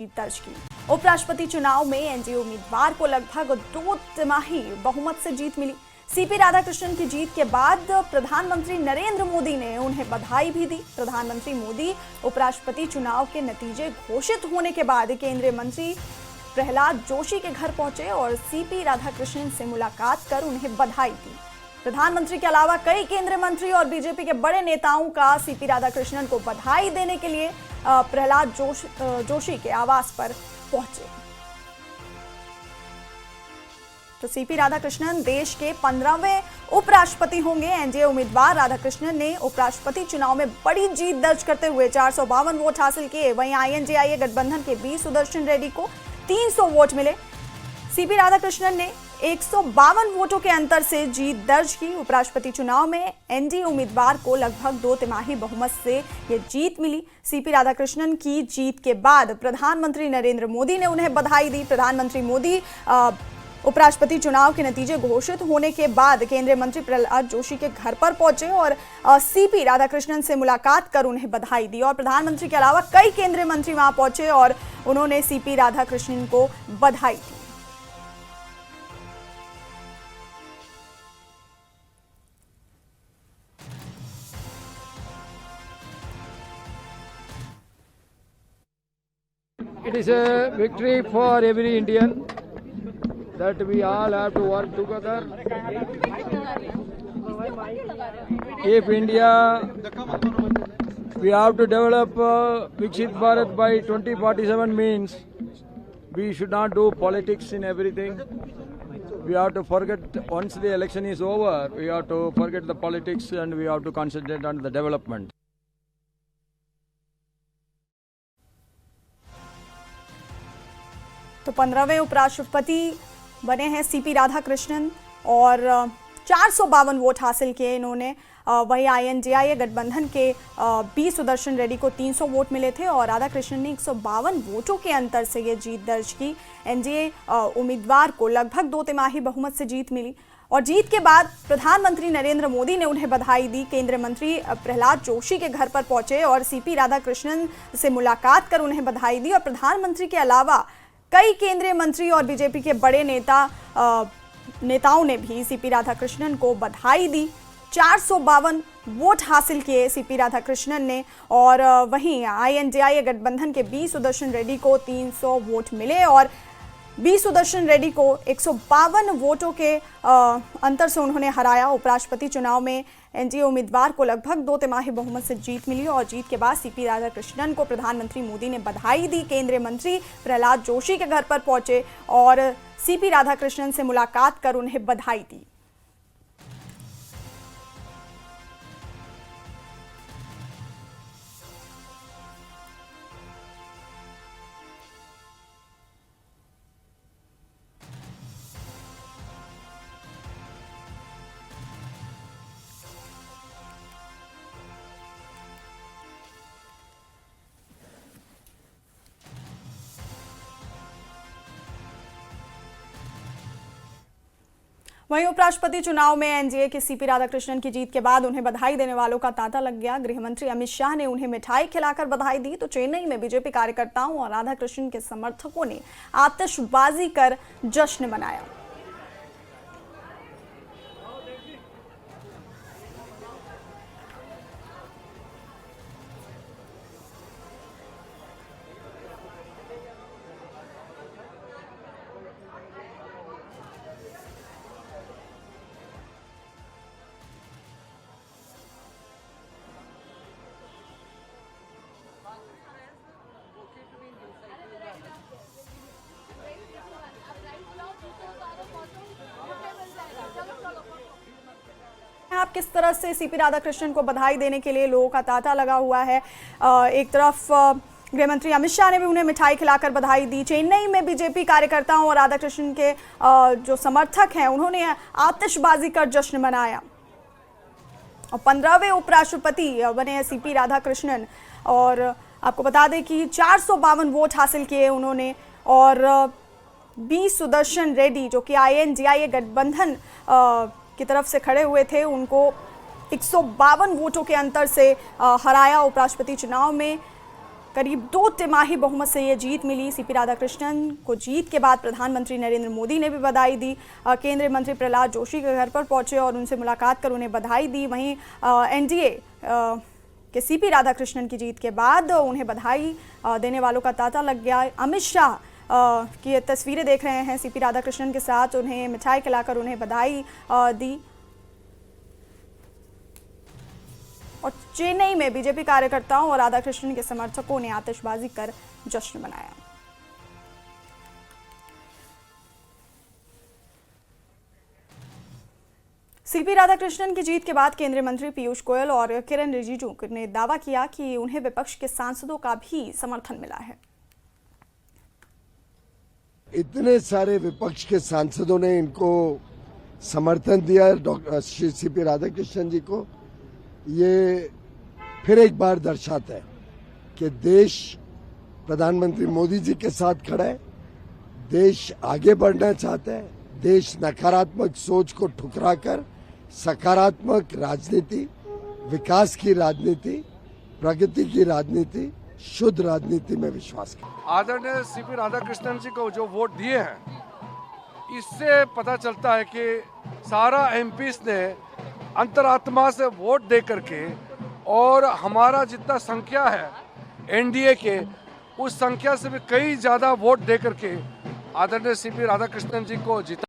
दर्ज की। उपराष्ट्रपति चुनाव में एनडीए उम्मीदवार को लगभग 2 तिमाही बहुमत से जीत मिली। सीपी राधाकृष्णन की जीत के बाद प्रधानमंत्री नरेंद्र मोदी ने उन्हें बधाई भी दी। प्रधानमंत्री मोदी उपराष्ट्रपति चुनाव के नतीजे घोषित होने के बाद केंद्रीय मंत्री प्रहलाद जोशी के घर पहुंचे और सीपी राधाकृष्णन से मुलाकात कर उन्हें बधाई दी। प्रधानमंत्री के अलावा कई केंद्रीय मंत्री और बीजेपी के बड़े नेताओं का सीपी राधाकृष्णन को बधाई देने के लिए प्रहलाद जोशी के आवास पर पहुंचे। तो सीपी राधाकृष्णन देश के 15वें उपराष्ट्रपति होंगे। एनडीए उम्मीदवार राधाकृष्णन ने उपराष्ट्रपति चुनाव में बड़ी जीत दर्ज करते हुए 452 वोट हासिल किए। वहीं आईएनडीआईए गठबंधन के बी सुदर्शन रेड्डी को 300 वोट मिले। सीपी राधाकृष्णन ने 152 वोटों के अंतर से जीत दर्ज की। उपराष्ट्रपति चुनाव में एनडीए उम्मीदवार को लगभग 2 तिमाही बहुमत से ये जीत मिली। सीपी राधाकृष्णन की जीत के बाद प्रधानमंत्री नरेंद्र मोदी ने उन्हें बधाई दी। प्रधानमंत्री मोदी उपराष्ट्रपति चुनाव के नतीजे घोषित होने के बाद केंद्रीय मंत्री प्रहलाद जोशी के घर पर पहुंचे और सीपी राधाकृष्णन से मुलाकात कर उन्हें बधाई दी। और प्रधानमंत्री के अलावा कई केंद्रीय मंत्री वहां पहुंचे और उन्होंने सीपी राधाकृष्णन को बधाई दी। It is a victory for every Indian that we all have to work together. If India, we have to develop Viksit Bharat by 2047 means we should not do politics in everything. We have to forget, once the election is over, we have to forget the politics and we have to concentrate on the development. तो 15वें उपराष्ट्रपति बने हैं CP Radhakrishnan और 452 vote हासिल किए इन्होंने। वही INDIA गठबंधन के बी सुदर्शन रेड्डी को 300 वोट मिले थे और राधाकृष्णन ने 152 वोटों के अंतर से ये जीत दर्ज की। एनडीए उम्मीदवार को लगभग 2 तिमाही बहुमत से जीत मिली और जीत के बाद प्रधानमंत्री नरेंद्र मोदी ने उन्हें बधाई दी। केंद्रीय मंत्री प्रहलाद जोशी के घर पर पहुंचे और सीपी राधाकृष्णन से मुलाकात कर उन्हें बधाई दी। और प्रधानमंत्री के अलावा कई केंद्रीय मंत्री और बीजेपी के बड़े नेताओं ने भी सीपी राधाकृष्णन को बधाई दी। 452 वोट हासिल किए सीपी राधाकृष्णन ने और वहीं आईएनडीआईए गठबंधन के बी सुदर्शन रेड्डी को 300 वोट मिले और बी सुदर्शन रेड्डी को 152 वोटों के अंतर से उन्होंने हराया। उपराष्ट्रपति चुनाव में एनडीए उम्मीदवार को लगभग 2 तिमाही बहुमत से जीत मिली और जीत के बाद सीपी राधाकृष्णन को प्रधानमंत्री मोदी ने बधाई दी। केंद्रीय मंत्री प्रहलाद जोशी के घर पर पहुंचे और सीपी राधाकृष्णन से मुलाकात कर उन्हें बधाई दी। वहीं उपराष्ट्रपति चुनाव में एनडीए के सीपी राधाकृष्णन की जीत के बाद उन्हें बधाई देने वालों का तांता लग गया। गृह मंत्री अमित शाह ने उन्हें मिठाई खिलाकर बधाई दी तो चेन्नई में बीजेपी कार्यकर्ताओं और राधाकृष्णन के समर्थकों ने आतिशबाजी कर जश्न मनाया। आप किस तरह से सीपी राधाकृष्णन को बधाई देने के लिए लोगों का तांता लगा हुआ है। एक तरफ गृह मंत्री अमित शाह ने भी उन्हें मिठाई खिलाकर बधाई दी। चेन्नई में बीजेपी कार्यकर्ताओं और राधाकृष्णन के जो समर्थक हैं उन्होंने आतिशबाजी कर जश्न मनाया। और 15वें उपराष्ट्रपति बने हैं सीपी राधाकृष्णन और आपको बता दें कि 452 वोट हासिल किए उन्होंने और बी सुदर्शन रेड्डी जो कि आईएनडीआईए गठबंधन की तरफ से खड़े हुए थे उनको 152 वोटों के अंतर से हराया। उपराष्ट्रपति चुनाव में करीब 2 तिमाही बहुमत से ये जीत मिली। सीपी राधाकृष्णन को जीत के बाद प्रधानमंत्री नरेंद्र मोदी ने भी बधाई दी। केंद्रीय मंत्री प्रहलाद जोशी के घर पर पहुंचे और उनसे मुलाकात कर उन्हें बधाई दी। वहीं एनडीए के सीपी राधाकृष्णन की जीत के बाद उन्हें बधाई देने वालों का तांता लग गया। अमित शाह की ये तस्वीरें देख रहे हैं सीपी राधाकृष्णन के साथ, उन्हें मिठाई खिलाकर उन्हें बधाई दी। और चेन्नई में बीजेपी कार्यकर्ताओं और राधाकृष्णन के समर्थकों ने आतिशबाजी कर जश्न मनाया। सीपी राधाकृष्णन की जीत के बाद केंद्रीय मंत्री पीयूष गोयल और किरण रिजिजू ने दावा किया कि उन्हें विपक्ष के सांसदों का भी समर्थन मिला है। इतने सारे विपक्ष के सांसदों ने इनको समर्थन दिया डॉक्टर सीपी राधाकृष्णन जी को। ये फिर एक बार दर्शाता है कि देश प्रधानमंत्री मोदी जी के साथ खड़ा है, देश आगे बढ़ना चाहता है, देश नकारात्मक सोच को ठुकराकर सकारात्मक राजनीति, विकास की राजनीति, प्रगति की राजनीति, शुद्ध राजनीति में विश्वास करता है। आदरणीय सीपी राधाकृष्णन जी को जो वोट दिए हैं, इससे पता चलता है कि सारा एमपीस ने अंतरात्मा से वोट दे करके और हमारा जितना संख्या है एनडीए के, उस संख्या से भी कई ज्यादा वोट दे करके आदरणीय सीपी राधाकृष्णन जी को जीता।